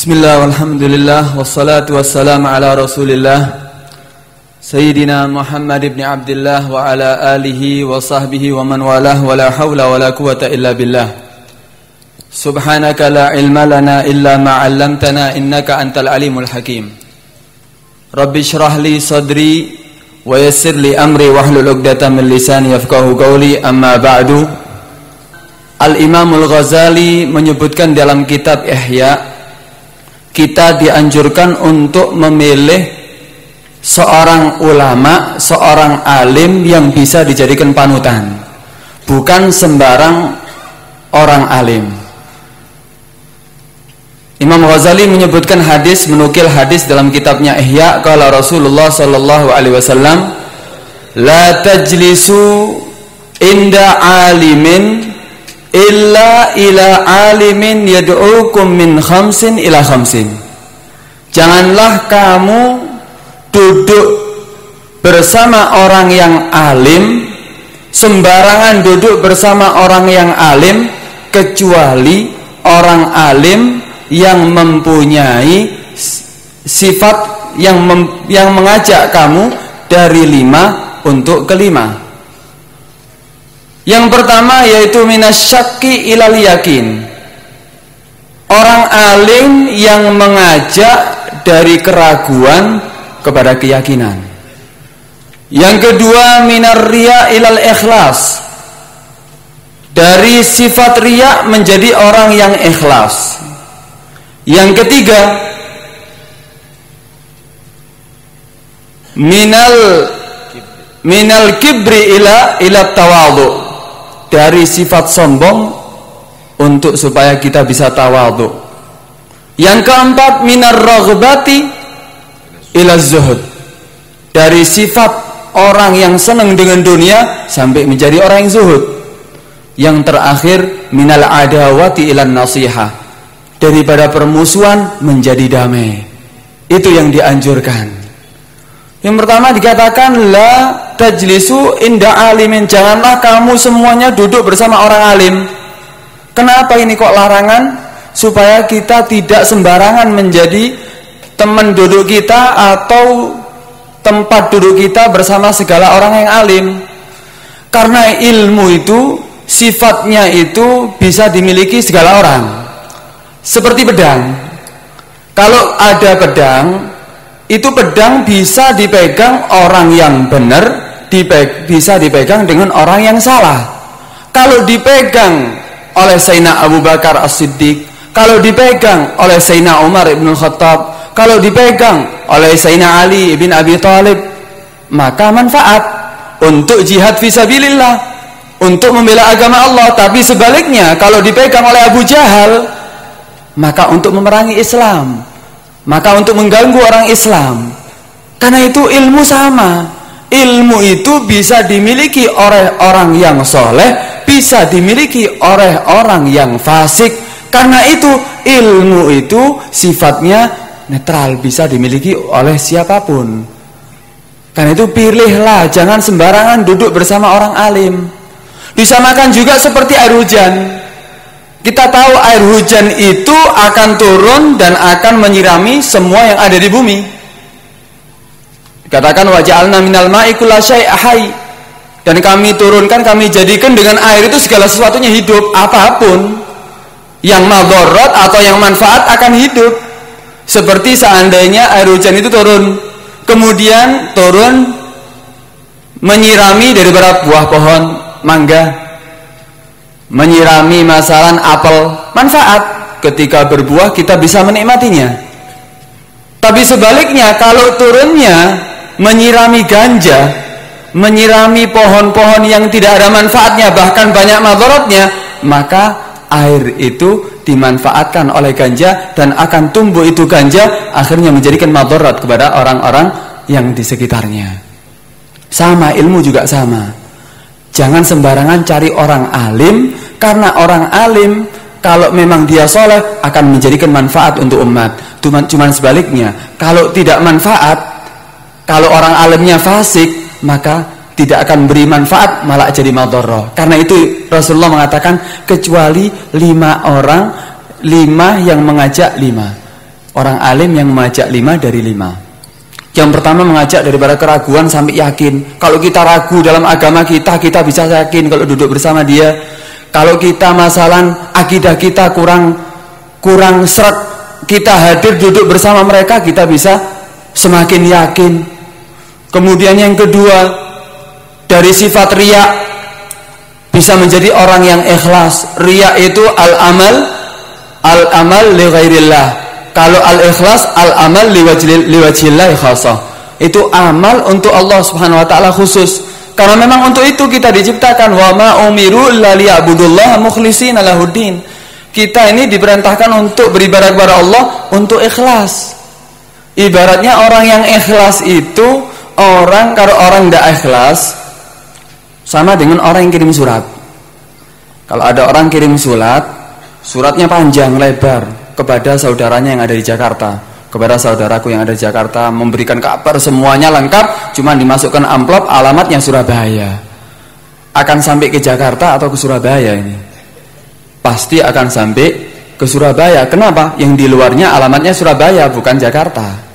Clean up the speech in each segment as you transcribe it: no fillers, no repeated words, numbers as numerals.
Bismillah, walhamdulillah, wassalatu wassalamu ala rasulillah Sayyidina Muhammad ibn Abdillah wa ala alihi wa sahbihi wa man walah wa la hawla wa la quwata illa billah. Subhanaka la ilma lana illa ma'allamtana innaka antal alimul hakim. Rabbi syrah li sadri wa yassir li amri wahlul 'uqdatam min lisani yafqahu qawli, amma ba'du. Al-Imamul Ghazali menyebutkan dalam kitab Ihya, kita dianjurkan untuk memilih seorang ulama, seorang alim yang bisa dijadikan panutan, bukan sembarang orang alim. Imam Ghazali menyebutkan hadis, menukil hadis dalam kitabnya Ihya, qala Rasulullah sallallahu alaihi wasallam, la tajlisu inda alimin illa ila alimin yad'ukum min khamsin ila khamsin. Janganlah kamu duduk bersama orang yang alim, sembarangan duduk bersama orang yang alim, kecuali orang alim yang mempunyai sifat yang mengajak kamu dari 5 untuk kelima. Yang pertama yaitu minasyakki ilal yakin, orang alim yang mengajak dari keraguan kepada keyakinan. Yang kedua minar riya ilal ikhlas, dari sifat riya menjadi orang yang ikhlas. Yang ketiga minal kibri ila tawadhu, dari sifat sombong untuk supaya kita bisa tawadhu. Yang keempat minar raghbati ila zuhud, dari sifat orang yang senang dengan dunia sampai menjadi orang yang zuhud. Yang terakhir minal adawati ila nasihah, daripada permusuhan menjadi damai. Itu yang dianjurkan. Yang pertama dikatakan la tajlisu inda alimin, janganlah kamu semuanya duduk bersama orang alim. Kenapa ini kok larangan? Supaya kita tidak sembarangan menjadi teman duduk kita atau tempat duduk kita bersama segala orang yang alim. Karena ilmu itu sifatnya itu bisa dimiliki segala orang. Seperti pedang. Kalau ada pedang, itu pedang bisa dipegang orang yang benar, bisa dipegang dengan orang yang salah. Kalau dipegang oleh Sayyidina Abu Bakar As-Siddiq, kalau dipegang oleh Sayyidina Umar ibn Khattab, kalau dipegang oleh Sayyidina Ali ibn Abi Thalib, maka manfaat untuk jihad fisabilillah, untuk membela agama Allah. Tapi sebaliknya, kalau dipegang oleh Abu Jahal, maka untuk memerangi Islam, maka untuk mengganggu orang Islam. Karena itu ilmu sama. Ilmu itu bisa dimiliki oleh orang yang soleh, bisa dimiliki oleh orang yang fasik. Karena itu ilmu itu sifatnya netral, bisa dimiliki oleh siapapun. Karena itu pilihlah, jangan sembarangan duduk bersama orang alim. Disamakan juga seperti air hujan. Kita tahu air hujan itu akan turun dan akan menyirami semua yang ada di bumi. Dikatakan wa ja'alna minal ma'i kulla syai'in hayy, dan kami turunkan, kami jadikan dengan air itu segala sesuatunya hidup. Apapun yang madharat atau yang manfaat akan hidup. Seperti seandainya air hujan itu turun, kemudian turun menyirami dari beberapa buah pohon mangga, menyirami masalan apel, manfaat, ketika berbuah kita bisa menikmatinya. Tapi sebaliknya, kalau turunnya menyirami ganja, menyirami pohon-pohon yang tidak ada manfaatnya, bahkan banyak madaratnya, maka air itu dimanfaatkan oleh ganja dan akan tumbuh itu ganja, akhirnya menjadikan madarat kepada orang-orang yang di sekitarnya. Sama, ilmu juga sama. Jangan sembarangan cari orang alim, karena orang alim kalau memang dia soleh akan menjadikan manfaat untuk umat. Cuman sebaliknya, kalau tidak manfaat, kalau orang alimnya fasik, maka tidak akan beri manfaat, malah jadi madharrah. Karena itu Rasulullah mengatakan kecuali 5 orang, 5 yang mengajak 5. Orang alim yang mengajak 5 dari 5. Yang pertama mengajak daripada keraguan sampai yakin. Kalau kita ragu dalam agama kita bisa yakin kalau duduk bersama dia. Kalau kita masalah akidah kita kurang seret, kita hadir duduk bersama mereka, kita bisa semakin yakin. Kemudian yang kedua, dari sifat riya bisa menjadi orang yang ikhlas. Riya itu al-amal li ghairillah. Kalau al-ikhlas, al-amal liwajhillah khasah. Itu amal untuk Allah Subhanahu wa taala khusus. Karena memang untuk itu kita diciptakan, wa ma umiru illa liya'budullaha mukhlishina lahuddin. Kita ini diperintahkan untuk beribadah kepada Allah untuk ikhlas. Ibaratnya orang yang ikhlas itu kalau orang tidak ikhlas sama dengan orang yang kirim surat. Kalau ada orang kirim suratnya panjang lebar kepada saudaranya yang ada di Jakarta, kepada saudaraku yang ada di Jakarta, memberikan kabar semuanya lengkap, cuma dimasukkan amplop alamatnya Surabaya. Akan sampai ke Jakarta atau ke Surabaya ini? Pasti akan sampai ke Surabaya. Kenapa? Yang di luarnya alamatnya Surabaya, bukan Jakarta.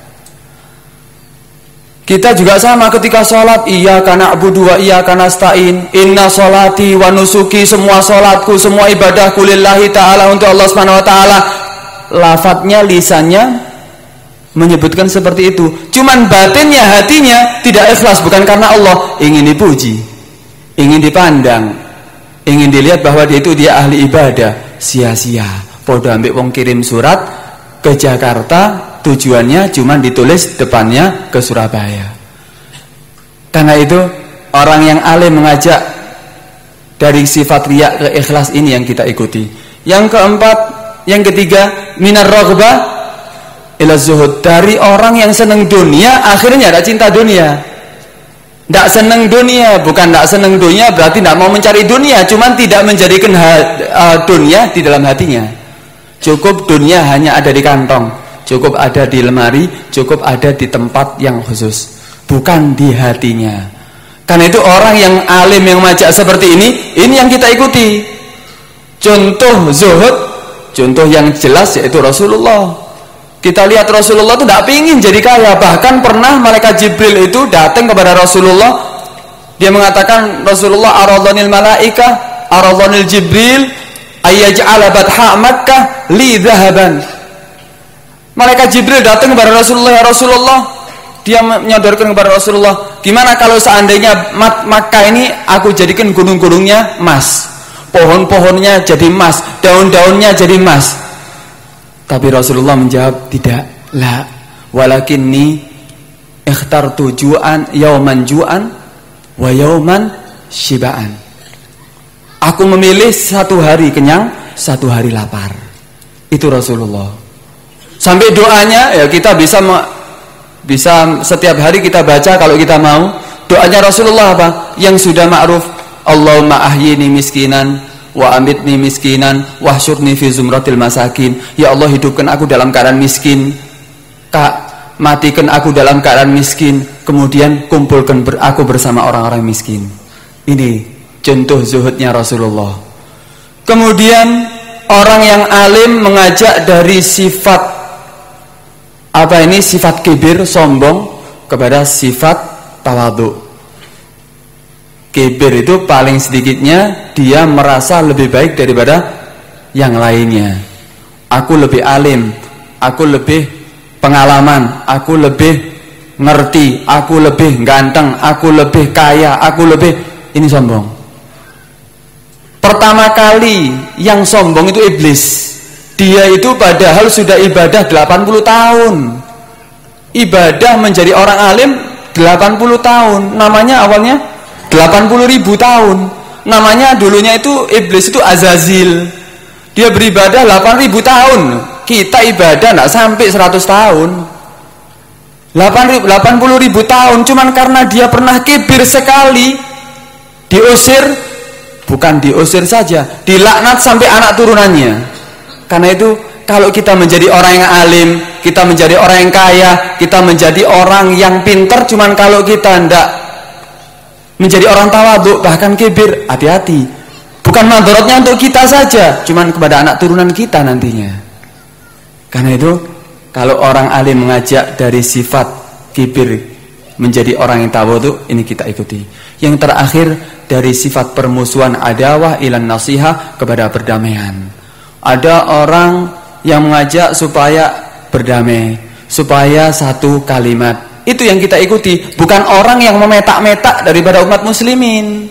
Kita juga sama ketika sholat, iyyaka na'budu wa iyyaka nasta'in, inna sholati wa nusuki, semua sholatku, semua ibadahku lillahi ta'ala, untuk Allah Subhanahu wa ta'ala. Lafadznya, lisannya menyebutkan seperti itu, cuman batinnya, hatinya tidak ikhlas, bukan karena Allah, ingin dipuji, ingin dipandang, ingin dilihat bahwa dia ahli ibadah. Sia-sia. Podo ambek wong kirim surat ke Jakarta, tujuannya cuma ditulis depannya ke Surabaya. Karena itu orang yang alim mengajak dari sifat riya ke ikhlas ini yang kita ikuti. Yang ketiga, minar raghbah ila zuhud, dari orang yang senang dunia akhirnya tidak cinta dunia. Tidak senang dunia, bukan tidak senang dunia berarti tidak mau mencari dunia, cuman tidak menjadikan dunia di dalam hatinya. Cukup dunia hanya ada di kantong, cukup ada di lemari, cukup ada di tempat yang khusus, bukan di hatinya. Karena itu orang yang alim yang mengajak seperti ini yang kita ikuti. Contoh zuhud, contoh yang jelas yaitu Rasulullah. Kita lihat Rasulullah itu tidak ingin jadi kaya. Bahkan pernah malaikat Jibril itu datang kepada Rasulullah. Dia mengatakan, Rasulullah, aradhanil malaika, aradhanil Jibril ayyaj'ala batha Makkah li dhahaban. Malaikat Jibril datang kepada Rasulullah, ya Rasulullah. Dia menyodorkan kepada Rasulullah, gimana kalau seandainya Makkah ini aku jadikan gunung-gunungnya emas, pohon-pohonnya jadi emas, daun-daunnya jadi emas. Tapi Rasulullah menjawab, tidak, la, walakinni ikhtartu ju'an yauman ju'an wa yauman shiba'an. Aku memilih satu hari kenyang, satu hari lapar. Itu Rasulullah. Sampai doanya ya kita bisa setiap hari kita baca kalau kita mau. Doanya Rasulullah apa? Yang sudah ma'ruf, Allahumma ahyini miskinan wa amitni miskinan wahsyurni fi zumratil masakin. Ya Allah, hidupkan aku dalam keadaan miskin, matikan aku dalam keadaan miskin, kemudian kumpulkan aku bersama orang-orang miskin. Ini contoh zuhudnya Rasulullah. Kemudian orang yang alim mengajak dari sifat sifat kibir, sombong, kepada sifat tawadhu. Kibir itu paling sedikitnya dia merasa lebih baik daripada yang lainnya. Aku lebih alim, aku lebih pengalaman, aku lebih ngerti, aku lebih ganteng, aku lebih kaya, aku lebih, ini sombong. Pertama kali yang sombong itu iblis. Dia itu padahal sudah ibadah 80 tahun. Ibadah menjadi orang alim 80 tahun. Namanya awalnya 80.000 tahun. Namanya dulunya itu iblis itu Azazil. Dia beribadah 8.000 tahun. Kita ibadah tidak sampai 100 tahun. 80.000 tahun. Cuman karena dia pernah kibir sekali, diusir. Bukan diusir saja, dilaknat sampai anak turunannya. Karena itu kalau kita menjadi orang yang alim, kita menjadi orang yang kaya, kita menjadi orang yang pintar, cuman kalau kita tidak menjadi orang tawadhu, bahkan kibir, hati-hati. Bukan mandorotnya untuk kita saja, cuman kepada anak turunan kita nantinya. Karena itu kalau orang alim mengajak dari sifat kibir menjadi orang yang tawadhu, ini kita ikuti. Yang terakhir, dari sifat permusuhan adawah ilan nasihah, kepada perdamaian. Ada orang yang mengajak supaya berdamai, supaya satu kalimat. Itu yang kita ikuti, bukan orang yang memetak-metak daripada umat muslimin.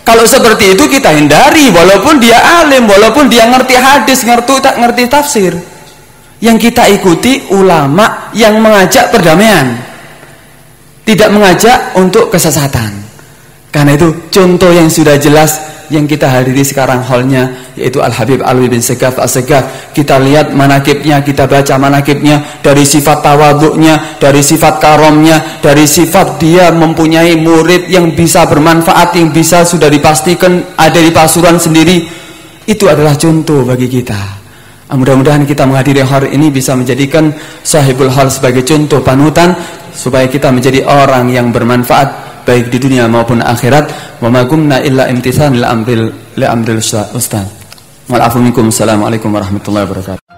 Kalau seperti itu kita hindari, walaupun dia alim, walaupun dia ngerti hadis, ngerti tafsir. Yang kita ikuti ulama yang mengajak perdamaian, tidak mengajak untuk kesesatan. Karena itu contoh yang sudah jelas yang kita hadiri sekarang hallnya, yaitu Al-Habib Alwi bin Segaf As-Segaf. Kita lihat manakibnya, kita baca manakibnya, dari sifat tawaduknya, dari sifat karomnya, dari sifat dia mempunyai murid yang bisa bermanfaat, yang bisa sudah dipastikan ada di Pasuruan sendiri. Itu adalah contoh bagi kita. Mudah-mudahan kita menghadiri hari ini bisa menjadikan sahibul hal sebagai contoh panutan, supaya kita menjadi orang yang bermanfaat baik di dunia maupun akhirat. Wa ma kunna illa imtithan li amril ustaz. Wal afu minkum. Assalamualaikum warahmatullahi wabarakatuh.